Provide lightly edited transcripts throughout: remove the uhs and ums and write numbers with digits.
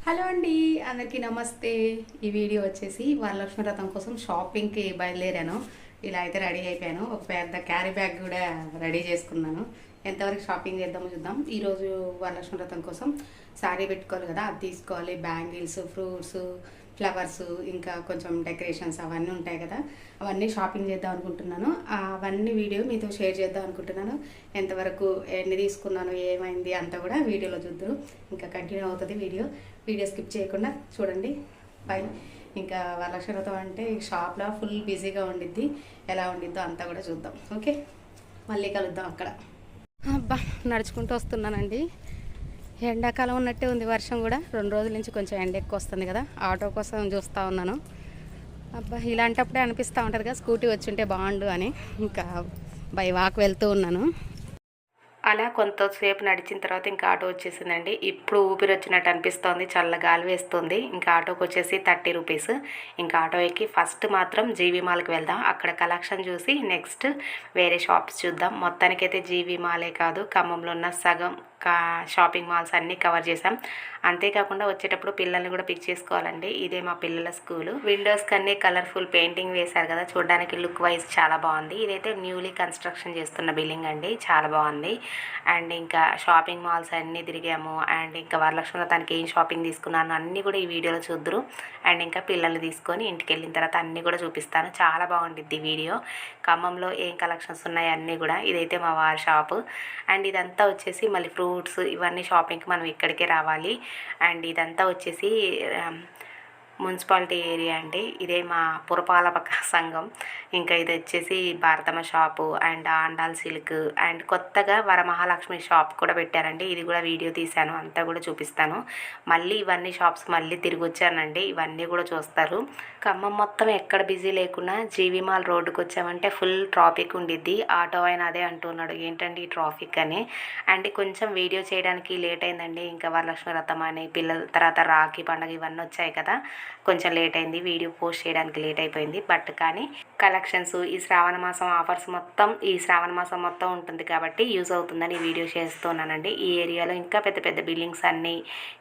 Hello అండి, అందరికీ నమస్తే. ఈ వీడియో వచ్చేసి వరలక్ష్మి వ్రతం కోసం షాపింగ్కి బయలుదేరాను. ఇలా అయితే రెడీ అయిపోయాను. ఒక పెద్ద క్యారీ బ్యాగ్ కూడా రెడీ చేసుకున్నాను. ఎంతవరకు షాపింగ్ చేద్దామో చూద్దాం. ఈరోజు వరలక్ష్మి వ్రతం కోసం శారీ పెట్టుకోవాలి కదా, అది తీసుకోవాలి. బ్యాంగిల్స్, ఫ్రూట్స్, ఫ్లవర్స్, ఇంకా కొంచెం డెకరేషన్స్ అవన్నీ ఉంటాయి కదా, అవన్నీ షాపింగ్ చేద్దాం అనుకుంటున్నాను. అవన్నీ వీడియో మీతో షేర్ చేద్దాం అనుకుంటున్నాను. ఎంతవరకు ఎన్ని తీసుకున్నాను, ఏమైంది అంతా కూడా వీడియోలో చూద్దాం. ఇంకా కంటిన్యూ అవుతుంది వీడియో స్కిప్ చేయకుండా చూడండి. బై. ఇంకా వరలక్ష్మి వ్రతం అంటే షాప్లో ఫుల్ బిజీగా ఉండిద్ది. ఎలా ఉండిద్దో అంతా కూడా చూద్దాం. ఓకే, మళ్ళీ కలుద్దాం అక్కడ. అబ్బా, నడుచుకుంటూ వస్తున్నానండి. ఎండాకాలం ఉన్నట్టే ఉంది. వర్షం కూడా 2 రోజుల నుంచి కొంచెం ఎండ ఎక్కువ వస్తుంది కదా, ఆటో కోసం చూస్తూ ఉన్నాను. అబ్బా, ఇలాంటప్పుడే అనిపిస్తూ ఉంటుంది కదా, స్కూటీ వచ్చుంటే బాగుండు అని. ఇంకా బై వాక్ వెళ్తూ ఉన్నాను. అలా కొంతసేపు నడిచిన తర్వాత ఇంకా ఆటో వచ్చేసిందండి. ఇప్పుడు ఊపిరి వచ్చినట్టు అనిపిస్తోంది, చల్ల గాలి వేస్తుంది. ఇంకా ఆటోకి వచ్చేసి 30 రూపీస్. ఇంకా ఆటో ఎక్కి ఫస్ట్ మాత్రం జీవీ మాల్కి వెళ్దాం. అక్కడ కలెక్షన్ చూసి నెక్స్ట్ వేరే షాప్స్ చూద్దాం. మొత్తానికైతే జీవీ మాలే కాదు, ఖమ్మంలో ఉన్న సగం షాపింగ్ మాల్స్ అన్నీ కవర్ చేసాం. అంతేకాకుండా వచ్చేటప్పుడు పిల్లల్ని కూడా పిక్ చేసుకోవాలండి. ఇదే మా పిల్లల స్కూలు. విండోస్కి అన్నీ కలర్ఫుల్ పెయింటింగ్ వేశారు కదా, చూడడానికి లుక్ వైజ్ చాలా బాగుంది. ఇదైతే న్యూలీ కన్స్ట్రక్షన్ చేస్తున్న బిల్డింగ్ అండి, చాలా బాగుంది. అండ్ ఇంకా షాపింగ్ మాల్స్ అన్నీ తిరిగాము. అండ్ ఇంకా వరలక్ష్మి వ్రతానికి ఏం షాపింగ్ తీసుకున్నాను అన్నీ కూడా ఈ వీడియోలో చూద్దరు. అండ్ ఇంకా పిల్లల్ని తీసుకొని ఇంటికి వెళ్ళిన తర్వాత అన్నీ కూడా చూపిస్తాను. చాలా బాగుంటుంది వీడియో. ఖమ్మంలో ఏం కలెక్షన్స్ ఉన్నాయి అన్నీ కూడా. ఇదైతే మా వారి షాపు. అండ్ ఇదంతా వచ్చేసి మళ్ళీ ఫ్రూట్స్ ఇవన్నీ షాపింగ్కి మనం ఇక్కడికే రావాలి. అండ్ ఇదంతా వచ్చేసి మున్సిపాలిటీ ఏరియా అండి. ఇదే మా పురపాలక సంఘం. ఇంకా ఇది వచ్చేసి Bharatamma shop and Andal silk and కొత్తగా వరమహాలక్ష్మి షాప్ కూడా పెట్టారండి. ఇది కూడా వీడియో తీశాను, అంతా కూడా చూపిస్తాను. మళ్ళీ ఇవన్నీ షాప్స్ మళ్ళీ తిరిగి వచ్చానండి, ఇవన్నీ కూడా చూస్తారు. ఖమ్మం మొత్తం ఎక్కడ బిజీ లేకున్నా జీవీ మాల్ రోడ్డుకు వచ్చామంటే ఫుల్ ట్రాఫిక్ ఉండిద్ది. ఆటో అయినా అదే అంటున్నాడు, ఏంటండి ఈ ట్రాఫిక్ అని. అండ్ కొంచెం వీడియో చేయడానికి లేట్ అయిందండి. ఇంకా వరలక్ష్మి వ్రతం అని పిల్లల తర్వాత రాఖీ పండుగ ఇవన్నీ వచ్చాయి కదా, కొంచెం లేట్ అయింది. వీడియో పోస్ట్ చేయడానికి లేట్ అయిపోయింది. బట్ కానీ కలెక్షన్స్ ఈ శ్రావణ మాసం ఆఫర్స్ మొత్తం ఈ శ్రావణ మాసం మొత్తం ఉంటుంది కాబట్టి యూజ్ అవుతుందని వీడియో చేస్తున్నానండి. ఈ ఏరియాలో ఇంకా పెద్ద పెద్ద బిల్డింగ్స్ అన్నీ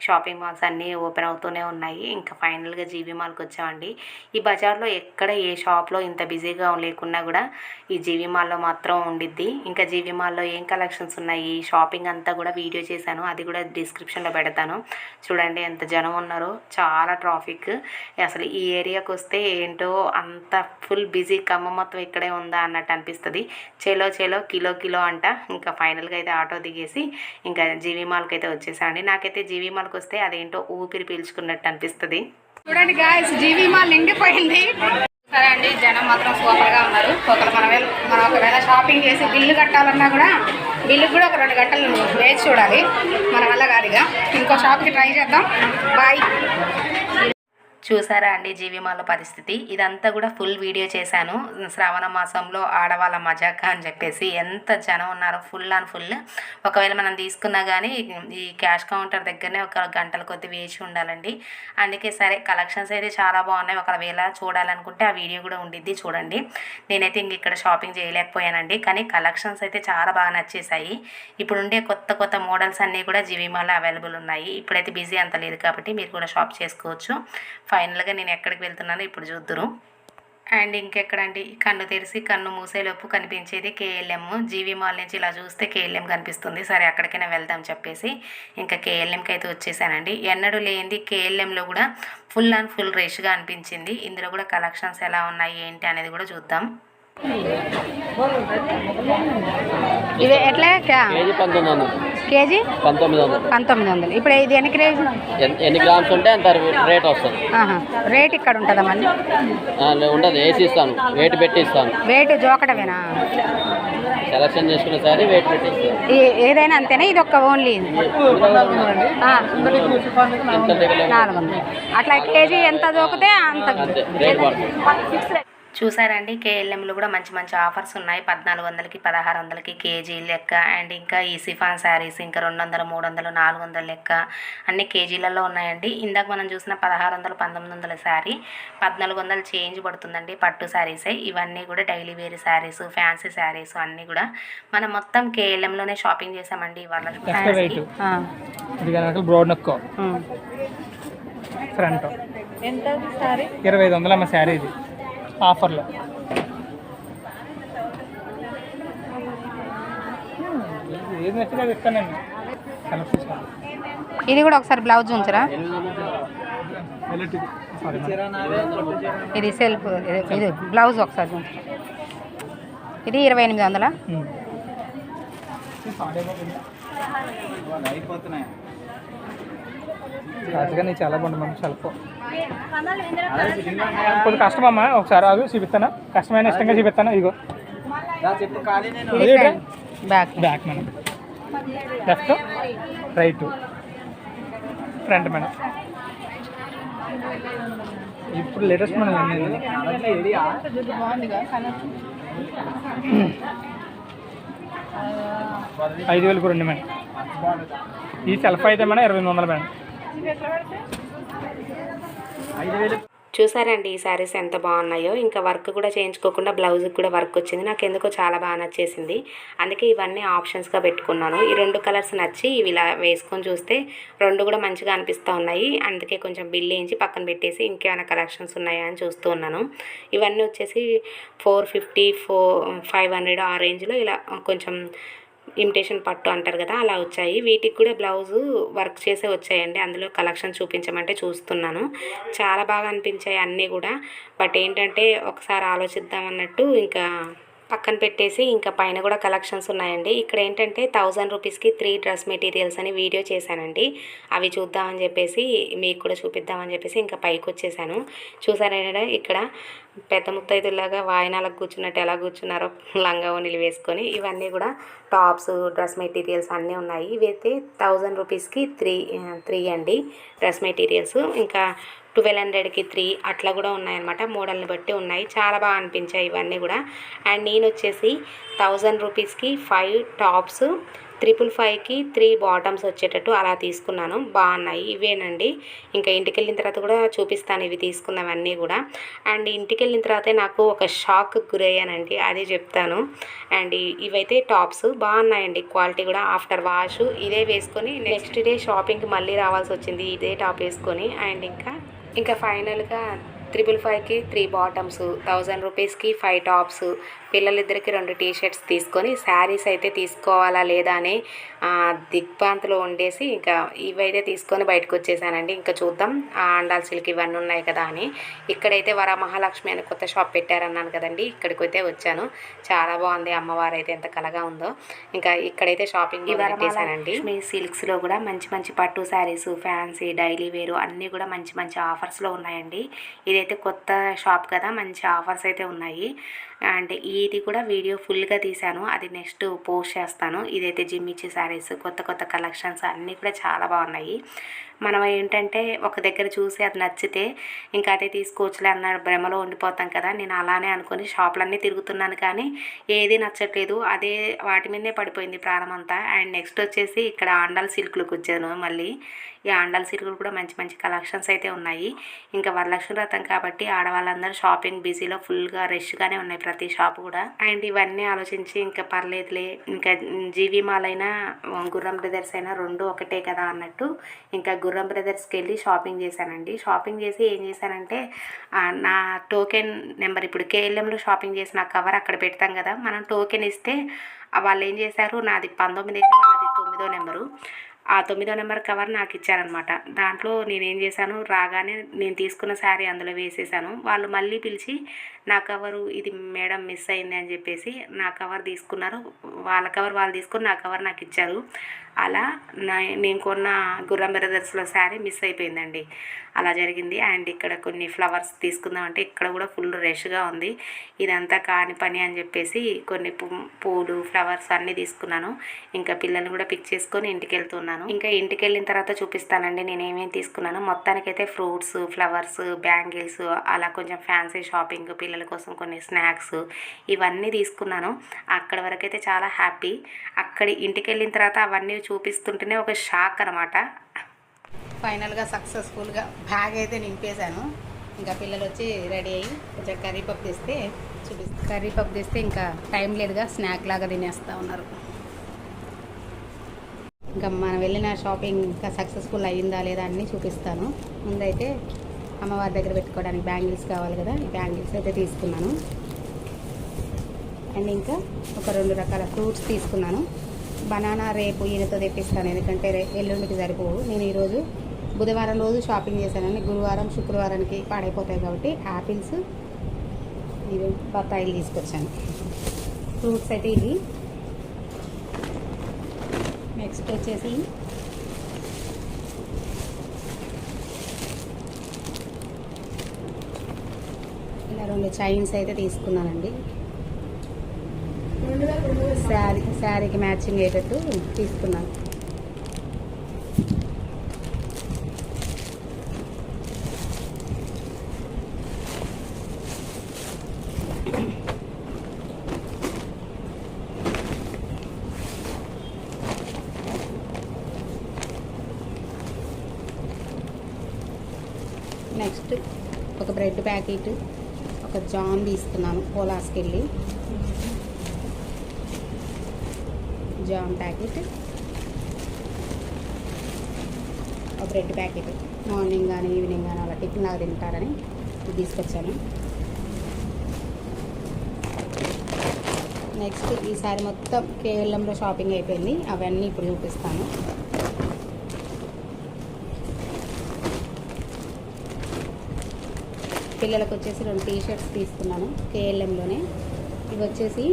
షాపింగ్ మాల్స్ అన్నీ ఓపెన్ అవుతూనే ఉన్నాయి. ఇంకా ఫైనల్గా జీవీ మాల్కి వచ్చామండి. ఈ బజార్లో ఎక్కడ ఏ షాప్లో ఇంత బిజీగా లేకున్నా కూడా ఈ జీవీ మాల్లో మాత్రం ఉండిద్ది. ఇంకా జీవీ మాల్లో ఏం కలెక్షన్స్ ఉన్నాయి, షాపింగ్ అంతా కూడా వీడియో చేశాను, అది కూడా డిస్క్రిప్షన్లో పెడతాను. చూడండి ఎంత జనం ఉన్నారో, చాలా ట్రాఫిక్. అసలు ఈ ఏరియాకి వస్తే ఏంటో అంత ఫుల్ బిజీ, ఖమ్మం మొత్తం ఇక్కడే ఉందా అన్నట్టు అనిపిస్తుంది. చేలో కిలో అంట. ఇంకా ఫైనల్గా అయితే ఆటో దిగేసి ఇంకా జీవీ మాల్కి అయితే వచ్చేసాండి. నాకైతే జీవీ మాల్కి వస్తే అదేంటో ఊపిరి పీల్చుకున్నట్టు అనిపిస్తుంది. చూడండి గాయ్స్, జీవీ మాల్ నిండిపోయింది. సరే అండి, జనం మాత్రం సూపర్గా ఉన్నారు. మనం ఒకవేళ షాపింగ్ చేసి బిల్లు కట్టాలన్నా కూడా బిల్లు కూడా ఒక 2 గంటలు వేచి చూడాలి. మన వల్ల కాదుగా. ఇంకో షాప్కి ట్రై చేద్దాం. బాయ్. చూసారా అండి జీవీ మాల్ పరిస్థితి. ఇదంతా కూడా ఫుల్ వీడియో చేశాను. శ్రావణ మాసంలో ఆడవాళ్ళ మజాక అని చెప్పేసి ఎంత జనం ఉన్నారో, ఫుల్ అండ్ ఫుల్. ఒకవేళ మనం తీసుకున్నా కానీ ఈ క్యాష్ కౌంటర్ దగ్గరనే ఒక గంటల కొద్ది వేచి ఉండాలండి. అందుకే సరే, కలెక్షన్స్ అయితే చాలా బాగున్నాయి. ఒకవేళ చూడాలనుకుంటే ఆ వీడియో కూడా ఉండిద్ది, చూడండి. నేనైతే ఇంక ఇక్కడ షాపింగ్ చేయలేకపోయానండి, కానీ కలెక్షన్స్ అయితే చాలా బాగా నచ్చేసాయి. ఇప్పుడు ఉండే కొత్త మోడల్స్ అన్నీ కూడా జీవీ మాల్లో అవైలబుల్ ఉన్నాయి. ఇప్పుడైతే బిజీ అంత లేదు కాబట్టి మీరు కూడా షాప్ చేసుకోవచ్చు. ఫైనల్గా నేను ఎక్కడికి వెళ్తున్నానో ఇప్పుడు చూద్దురు. అండ్ ఇంకెక్కడండి, కన్ను తెరిసి కన్ను మూసేలోపు కనిపించేది కేఎల్ఎం. జీవీ మాల్ నుంచి ఇలా చూస్తే కేఎల్ఎం కనిపిస్తుంది. సరే, అక్కడికైనా వెళ్దాం చెప్పేసి ఇంకా కేఎల్ఎంకి అయితే వచ్చేసానండి. ఎన్నడూ లేనిది కేఎల్ఎంలో కూడా ఫుల్ అండ్ ఫుల్ రష్గా అనిపించింది. ఇందులో కూడా కలెక్షన్స్ ఎలా ఉన్నాయి ఏంటి అనేది కూడా చూద్దాం. ఇదే ఎట్లా కేజీ 1900. ఇప్పుడు ఇది ఎన్ని గ్రామ్స్ ఉంటే అంత రేట్ వస్తుంది. రేట్ ఇక్కడ ఉంటుందా? మళ్ళీ ఉండదు, వేసి ఇస్తాను, వెయిట్ పెట్టి ఇస్తాను. వెయిట్ జోకడమేనా? సెలక్షన్ చేసుకున్న సారీ వెయిట్ పెట్టి ఇస్తాను. ఏదైనా అంతేనా? ఇది ఒక్క ఓన్లీ 400. అట్లా కేజీ ఎంత జోకితే అంత రేట్ పడుతుంది. చూసారండి, కేఎల్ఎంలో కూడా మంచి మంచి ఆఫర్స్ ఉన్నాయి. 1400కి 1600కి కేజీ లెక్క. అండ్ ఇంకా ఈ సిఫాన్ శారీస్ ఇంకా 200, 300, 400 లెక్క అన్ని కేజీలలో ఉన్నాయండి. ఇందాక మనం చూసిన 1600, 1900 శారీ 1400 చేంజ్ పడుతుందండి. పట్టు శారీసే ఇవన్నీ కూడా. Daily wear saris, fancy saris అన్నీ కూడా మనం మొత్తం కేఎల్ఎంలోనే షాపింగ్ చేసామండి. వరలక్ష్మి ఫ్రంట్. ఎంత సారీ? 2500 అమ్మ శారీ, ఇది ఆఫర్లో. ఏది నచ్చినా ఇస్తానండి. ఇది కూడా ఒకసారి బ్లౌజ్ ఉంచరా? ఇది సెల్ఫ్, ఇది బ్లౌజ్ ఒకసారి ఉంచరా? ఇది 2800. రాజుగా నీ చాలా బాగుంది మ్యామ్. సెల్ఫ్ కొంచెం కష్టమమ్మా, ఒకసారి అది చూపిస్తాను. కష్టమైన ఇష్టంగా చూపిస్తాను. ఇగో back back madam, left right front madam. ఇప్పుడు లేటెస్ట్ మేడం 5000కు 2 మేడం. ఈ సెల్ఫ్ అయితే మేడం 2800 మేడం. చూసారండి ఈ శారీస్ ఎంత బాగున్నాయో. ఇంకా వర్క్ కూడా చేయించుకోకుండా బ్లౌజ్కి కూడా వర్క్ వచ్చింది. నాకు ఎందుకో చాలా బాగా నచ్చేసింది. అందుకే ఇవన్నీ ఆప్షన్స్గా పెట్టుకున్నాను. ఈ 2 కలర్స్ నచ్చి ఇవి ఇలా వేసుకొని చూస్తే 2 కూడా మంచిగా అనిపిస్తూ ఉన్నాయి. అందుకే కొంచెం బిల్ వేయించి పక్కన పెట్టేసి ఇంకేమైనా కలెక్షన్స్ ఉన్నాయా అని చూస్తూ ఉన్నాను. ఇవన్నీ వచ్చేసి 450, 500 ఆ రేంజ్లో ఇలా కొంచెం ఇమిటేషన్ పట్టు అంటారు కదా, అలా వచ్చాయి. వీటికి కూడా బ్లౌజు వర్క్ చేసే వచ్చాయండి. అందులో కలెక్షన్ చూపించమంటే చూస్తున్నాను. చాలా బాగా అనిపించాయి అన్నీ కూడా. బట్ ఏంటంటే ఒకసారి ఆలోచిద్దాం అన్నట్టు ఇంకా పక్కన పెట్టేసి ఇంకా పైన కూడా కలెక్షన్స్ ఉన్నాయండి. ఇక్కడ ఏంటంటే 1000 రూపీస్కి 3 డ్రెస్ మెటీరియల్స్ అని వీడియో చేశానండి. అవి చూద్దామని చెప్పేసి మీకు కూడా చూపిద్దామని చెప్పేసి ఇంకా పైకి వచ్చేసాను. చూసారంటే ఇక్కడ పెద్ద ముత్తైదులాగా వాయినాలకు కూర్చున్నట్టు ఎలా కూర్చున్నారో లంగా ఓణీలు వేసుకొని. ఇవన్నీ కూడా టాప్స్, డ్రెస్ మెటీరియల్స్ అన్నీ ఉన్నాయి. ఇవైతే 1000 రూపీస్కి 3 అండి డ్రెస్ మెటీరియల్స్. ఇంకా 1200కి 3 అట్లా కూడా ఉన్నాయన్నమాట. మోడల్ని బట్టి ఉన్నాయి. చాలా బాగా అనిపించాయి ఇవన్నీ కూడా. అండ్ నేను వచ్చేసి 1000 రూపీస్కి 5 టాప్స్, 555కి 3 బాటమ్స్ వచ్చేటట్టు అలా తీసుకున్నాను. బాగున్నాయి ఇవేనండి. ఇంకా ఇంటికి వెళ్ళిన తర్వాత కూడా చూపిస్తాను ఇవి తీసుకున్నవన్నీ కూడా. అండ్ ఇంటికి వెళ్ళిన తర్వాతే నాకు ఒక షాక్ గురయ్యానండి, అదే చెప్తాను. అండ్ ఇవైతే టాప్స్ బాగున్నాయండి, క్వాలిటీ కూడా. ఆఫ్టర్ వాష్ ఇదే వేసుకొని నెక్స్ట్ డే షాపింగ్కి మళ్ళీ రావాల్సి వచ్చింది ఇదే టాప్ వేసుకొని. అండ్ ఇంకా ఫైనల్గా 555కి 3 బాటమ్స్, 1000 రూపీస్కి 5 టాప్స్, పిల్లలిద్దరికి 2 టీషర్ట్స్ తీసుకొని శారీస్ అయితే తీసుకోవాలా లేదా అని దిగ్భ్రాంతిలో ఉండేసి ఇంకా ఇవైతే తీసుకొని బయటకు వచ్చేసానండి. ఇంకా చూద్దాం ఆండాల్ సిల్క్ ఇవన్నీ ఉన్నాయి కదా అని. ఇక్కడైతే వరమహాలక్ష్మి అని కొత్త షాప్ పెట్టారన్నాను కదండి, ఇక్కడికి అయితే వచ్చాను. చాలా బాగుంది, అమ్మవారు అయితే ఎంత కలగా ఉందో. ఇంకా ఇక్కడైతే షాపింగ్ పెట్టేశానండి. మీ సిల్క్స్లో కూడా మంచి మంచి పట్టు శారీస్, ఫ్యాన్సీ, డైలీ వేరు అన్నీ కూడా మంచి మంచి ఆఫర్స్లో ఉన్నాయండి. ఇదైతే కొత్త షాప్ కదా, మంచి ఆఫర్స్ అయితే ఉన్నాయి. అండ్ ఇది కూడా వీడియో ఫుల్గా తీశాను, అది నెక్స్ట్ పోస్ట్ చేస్తాను. ఇదైతే జిమ్మిచ్చి శారీస్, కొత్త కొత్త కలెక్షన్స్ అన్నీ కూడా చాలా బాగున్నాయి. మనం ఏంటంటే ఒక దగ్గర చూసి అది నచ్చితే ఇంకా అదే తీసుకోవచ్చులే అన్న భ్రమలో ఉండిపోతాం కదా. నేను అలానే అనుకొని షాపులన్నీ తిరుగుతున్నాను కానీ ఏది నచ్చట్లేదు, అదే వాటి మీదే పడిపోయింది ప్రాణం అంతా. అండ్ నెక్స్ట్ వచ్చేసి ఇక్కడ ఆండాల్ సిల్క్లకు వచ్చాను మళ్ళీ. ఈ ఆండాల్ సిల్క్లు కూడా మంచి మంచి కలెక్షన్స్ అయితే ఉన్నాయి. ఇంకా వరలక్ష్మి వ్రతం కాబట్టి ఆడవాళ్ళందరూ షాపింగ్ బిజీలో ఫుల్గా రష్గానే ఉన్నాయి ప్రతి షాపు కూడా. అండ్ ఇవన్నీ ఆలోచించి ఇంకా పర్లేదులే, ఇంకా జీవి మాల్ అయినా గుర్రం బ్రదర్స్ అయినా 2 ఒకటే కదా అన్నట్టు ఇంకా గుర్రం బ్రదర్స్కి వెళ్ళి షాపింగ్ చేశానండి. షాపింగ్ చేసి ఏం చేశానంటే నా టోకెన్ నెంబర్, ఇప్పుడు కేఎల్ఎంలో షాపింగ్ చేసిన కవర్ అక్కడ పెడతాం కదా, మనం టోకెన్ ఇస్తే వాళ్ళు ఏం చేశారు, నాది 19 అయితే వాళ్ళది 9వ నెంబరు. ఆ 9వ నెంబర్ కవర్ నాకు ఇచ్చారనమాట. దాంట్లో నేనేం చేశాను, రాగానే నేను తీసుకున్న శారీ అందులో వేసేసాను. వాళ్ళు మళ్ళీ పిలిచి నా కవరు ఇది మేడం మిస్ అయింది అని చెప్పేసి నా కవర్ తీసుకున్నారు. వాళ్ళ కవర్ వాళ్ళు తీసుకుని నా కవర్ నాకు ఇచ్చారు. అలా నేను కొన్న గుర్రం బ్రదర్స్లో శారీ మిస్ అయిపోయిందండి, అలా జరిగింది. అండ్ ఇక్కడ కొన్ని ఫ్లవర్స్ తీసుకుందామంటే ఇక్కడ కూడా ఫుల్ రష్గా ఉంది. ఇదంతా కాని పని అని చెప్పేసి కొన్ని పూలు, ఫ్లవర్స్ అన్నీ తీసుకున్నాను. ఇంకా పిల్లల్ని కూడా పిక్ చేసుకొని ఇంటికి వెళ్తున్నాను. ఇంకా ఇంటికి వెళ్ళిన తర్వాత చూపిస్తానండి నేను ఏమేమి తీసుకున్నాను. మొత్తానికైతే ఫ్రూట్స్, ఫ్లవర్స్, బ్యాంగిల్స్, అలా కొంచెం ఫ్యాన్సీ షాపింగ్, పిల్లల కోసం కొన్ని స్నాక్స్ ఇవన్నీ తీసుకున్నాను. అక్కడ వరకైతే చాలా హ్యాపీ. అక్కడ ఇంటికి వెళ్ళిన తర్వాత అవన్నీ చూపిస్తుంటేనే ఒక షాక్ అనమాట. ఫైనల్గా సక్సెస్ఫుల్గా బ్యాగ్ అయితే నింపేశాను. ఇంకా పిల్లలు వచ్చి రెడీ అయ్యి కొంచెం కర్రీపప్పు తెస్తే చూపిస్తాను. కర్రీపప్పు తెస్తే ఇంకా టైం లేదుగా, స్నాక్ లాగా తినేస్తూ ఉన్నారు. ఇంకా మనం వెళ్ళిన షాపింగ్ ఇంకా సక్సెస్ఫుల్ అయ్యిందా లేదా అన్నీ చూపిస్తాను. ముందైతే అమ్మవారి దగ్గర పెట్టుకోవడానికి బ్యాంగిల్స్ కావాలి కదా, ఈ బ్యాంగిల్స్ అయితే తీసుకున్నాను. అండ్ ఇంకా ఒక 2 రకాల ఫ్రూట్స్ తీసుకున్నాను. బనానా రేపు ఈయనతో తెప్పిస్తాను, ఎందుకంటే ఎల్లుండికి సరిపోవు. నేను ఈరోజు బుధవారం రోజు షాపింగ్ చేశానని గురువారం శుక్రవారానికి పాడైపోతాయి కాబట్టి యాపిల్స్, ఇవి బత్తాయిలు తీసుకొచ్చాను. ఫ్రూట్స్ అయితే ఇవి. నెక్స్ట్ వచ్చేసి ఇలా 2 చైన్స్ అయితే తీసుకున్నానండి. శారీకి మ్యాచింగ్ అయ్యేటట్టు తీసుకున్నాను. నెక్స్ట్ ఒక బ్రెడ్ ప్యాకెట్, ఒక జామ్ తీసుకున్నాను. పోలాస్కి వెళ్ళి జామ్ ప్యాకెట్, ఒక బ్రెడ్ ప్యాకెట్. మార్నింగ్ కానీ ఈవినింగ్ కానీ అలా టిఫిన్ లాగా తింటారని ఇది తీసుకొచ్చాను. నెక్స్ట్ ఈసారి మొత్తం కేవలంలో షాపింగ్ అయిపోయింది, అవన్నీ ఇప్పుడు చూపిస్తాను. పిల్లలకు వచ్చేసి 2 టీ-షర్ట్స్ తీసుకున్నాను కేఎల్ఎంలోనే. ఇవి వచ్చేసి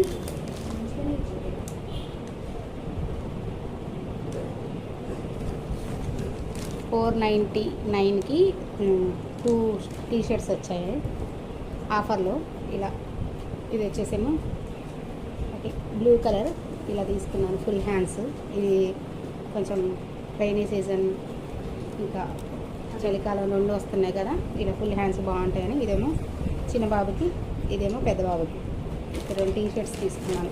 $499కి 2 టీ-షర్ట్స్ వచ్చాయి ఆఫర్లో. ఇలా ఇది వచ్చేసేమో బ్లూ కలర్ ఇలా తీసుకున్నాను, ఫుల్ హ్యాండ్స్. ఇది కొంచెం రైనీ సీజన్ ఇంకా చలికాలం 2 వస్తున్నాయి కదా, ఇలా ఫుల్ హ్యాండ్స్ బాగుంటాయని. ఇదేమో చిన్న బాబుకి, ఇదేమో పెద్ద బాబుకి. 2 టీ-షర్ట్స్ తీసుకున్నాను.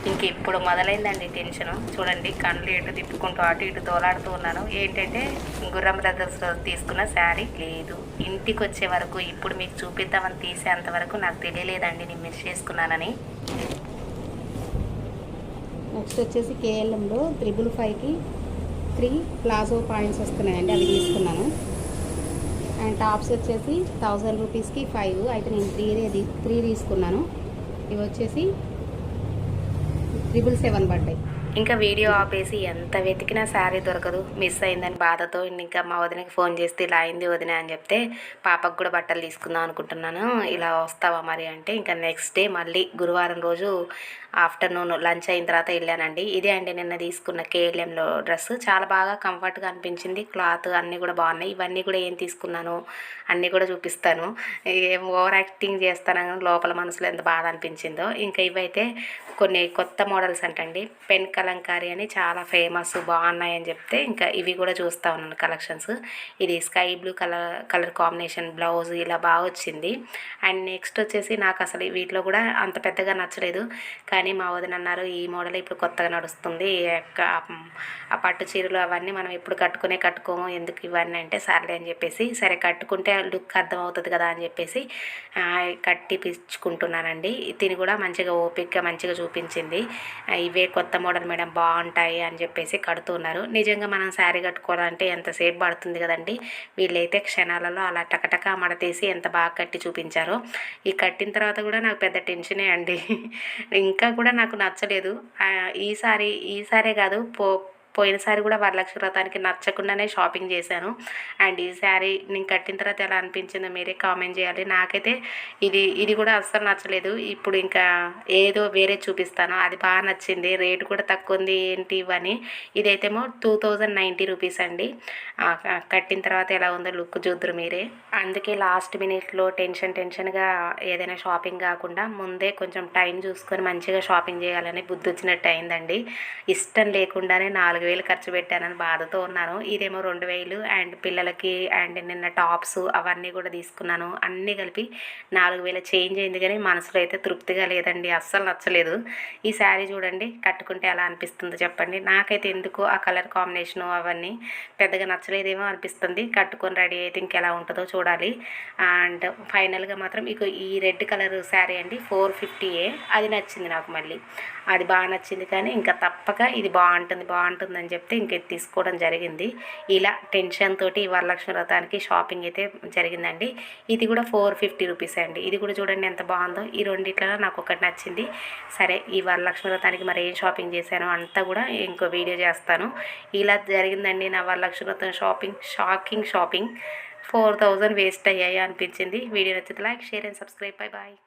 ఇంక ఇప్పుడు మొదలైందండి టెన్షన్. చూడండి, కళ్ళు ఎటు తిప్పుకుంటూ అటు ఇటు తోలాడుతూ ఉన్నాను. ఏంటంటే గుర్రం బ్రదర్స్ తీసుకున్న శారీ లేదు. ఇంటికి వచ్చే వరకు ఇప్పుడు మీకు చూపిద్దామని తీసేంత వరకు నాకు తెలియలేదండి నేను మిస్ చేసుకున్నానని. నెక్స్ట్ వచ్చేసి కేఎల్ఎంలో 555కి 3 ప్లాజో పాయింట్స్ వస్తున్నాయండి, అవి తీసుకున్నాను. అండ్ టాప్స్ వచ్చేసి 1000 రూపీస్కి 5, అయితే నేను 3 తీసుకున్నాను. ఇవి వచ్చేసి 777 పడ్డాయి. ఇంకా వీడియో ఆపేసి ఎంత వెతికినా శారీ దొరకదు, మిస్ అయిందని బాధతో ఇంకా మా వదినకి ఫోన్ చేస్తే ఇలా అయింది వదిన అని చెప్తే, పాపకు కూడా బట్టలు తీసుకుందాం అనుకుంటున్నాను, ఇలా వస్తావా మరి అంటే, ఇంకా నెక్స్ట్ డే మళ్ళీ గురువారం రోజు ఆఫ్టర్నూన్ లంచ్ అయిన తర్వాత వెళ్ళానండి. ఇదే అండి నిన్న తీసుకున్న కేఎల్ఎంలో డ్రెస్. చాలా బాగా కంఫర్ట్గా అనిపించింది, క్లాత్ అన్నీ కూడా బాగున్నాయి. ఇవన్నీ కూడా ఏం తీసుకున్నాను అన్నీ కూడా చూపిస్తాను. ఏం ఓవర్ యాక్టింగ్ చేస్తాను లోపల మనసులో ఎంత బాధ అనిపించిందో. ఇంకా ఇవైతే కొన్ని కొత్త మోడల్స్ అంటండి, పెన్ కలంకారీ అని చాలా ఫేమస్, బాగున్నాయని చెప్తే ఇంకా ఇవి కూడా చూస్తూ ఉన్నాను కలెక్షన్స్. ఇది sky blue colour combination blouse ఇలా బాగా వచ్చింది. అండ్ నెక్స్ట్ వచ్చేసి నాకు అసలు వీటిలో కూడా అంత పెద్దగా నచ్చలేదు, కానీ మా వదిన అన్నారు ఈ మోడల్ ఇప్పుడు కొత్తగా నడుస్తుంది, ఆ పట్టు చీరలు అవన్నీ మనం ఎప్పుడు కట్టుకోము ఎందుకు ఇవన్నీ అంటే, సర్లే అని చెప్పేసి సరే కట్టుకుంటే లుక్ అర్థం అవుతుంది కదా అని చెప్పేసి కట్టిపించుకుంటున్నానండి. తిని కూడా మంచిగా ఓపిక్గా మంచిగా చూపించింది, ఇవే కొత్త మోడల్ మేడం బాగుంటాయి అని చెప్పేసి కడుతున్నారు. నిజంగా మనం శారీ కట్టుకోవాలంటే ఎంతసేపు పడుతుంది కదండి, వీళ్ళైతే క్షణాలలో అలా టకటక మడతీసి ఎంత బాగా కట్టి చూపించారో. ఈ కట్టిన తర్వాత కూడా నాకు పెద్ద టెన్షనే అండి, ఇంకా కూడా నాకు నచ్చలేదు. ఈసారే కాదు పోయినసారి కూడా వరలక్ష్మి వ్రతానికి నచ్చకుండానే షాపింగ్ చేశాను. అండ్ ఈ శారీ నేను కట్టిన తర్వాత ఎలా అనిపించిందో మీరే కామెంట్ చేయాలి. నాకైతే ఇది కూడా అస్సలు నచ్చలేదు. ఇప్పుడు ఇంకా ఏదో వేరే చూపిస్తాను, అది బాగా నచ్చింది, రేటు కూడా తక్కువ ఉంది ఏంటి ఇవని. ఇదైతేమో 2090 రూపీస్ అండి. కట్టిన తర్వాత ఎలా ఉందో లుక్ చూద్దరు మీరే. అందుకే లాస్ట్ మినిట్లో టెన్షన్గా ఏదైనా షాపింగ్ కాకుండా ముందే కొంచెం టైం చూసుకొని మంచిగా షాపింగ్ చేయాలని బుద్ధి వచ్చినట్టు అయిందండి. ఇష్టం లేకుండానే 4000 ఖర్చు పెట్టానని బాధతో ఉన్నాను. ఇదేమో 2000. అండ్ పిల్లలకి అండ్ నిన్న టాప్స్ అవన్నీ కూడా తీసుకున్నాను, అన్నీ కలిపి 4000 చేంజ్ అయింది. కానీ మనసులో అయితే తృప్తిగా లేదండి, అస్సలు నచ్చలేదు. ఈ శారీ చూడండి కట్టుకుంటే ఎలా అనిపిస్తుందో చెప్పండి. నాకైతే ఎందుకో ఆ కలర్ కాంబినేషను అవన్నీ పెద్దగా నచ్చలేదేమో అనిపిస్తుంది. కట్టుకొని రెడీ అయితే ఇంకెలా ఉంటుందో చూడాలి. అండ్ ఫైనల్గా మాత్రం ఇక ఈ రెడ్ కలర్ శారీ అండి 450, అది నచ్చింది నాకు. మళ్ళీ అది బాగా నచ్చింది, కానీ ఇంకా తప్పక ఇది బాగుంటుంది బాగుంటుందని చెప్తే ఇంక ఇది తీసుకోవడం జరిగింది. ఇలా టెన్షన్ తోటి ఈ వరలక్ష్మి వ్రతానికి షాపింగ్ అయితే జరిగిందండి. ఇది కూడా 450 రూపీస్ అండి. ఇది కూడా చూడండి ఎంత బాగుందో. ఈ రెండిట్లలో నాకు ఒకటి నచ్చింది. సరే ఈ వరలక్ష్మి వ్రతానికి మరి ఏం షాపింగ్ చేశానో అంతా కూడా ఇంకో వీడియో చేస్తాను. ఇలా జరిగిందండి నా వరలక్ష్మి వ్రతం షాపింగ్ 4000 వేస్ట్ అయ్యాయి అనిపించింది. వీడియో నచ్చితే like, share and subscribe. Bye bye.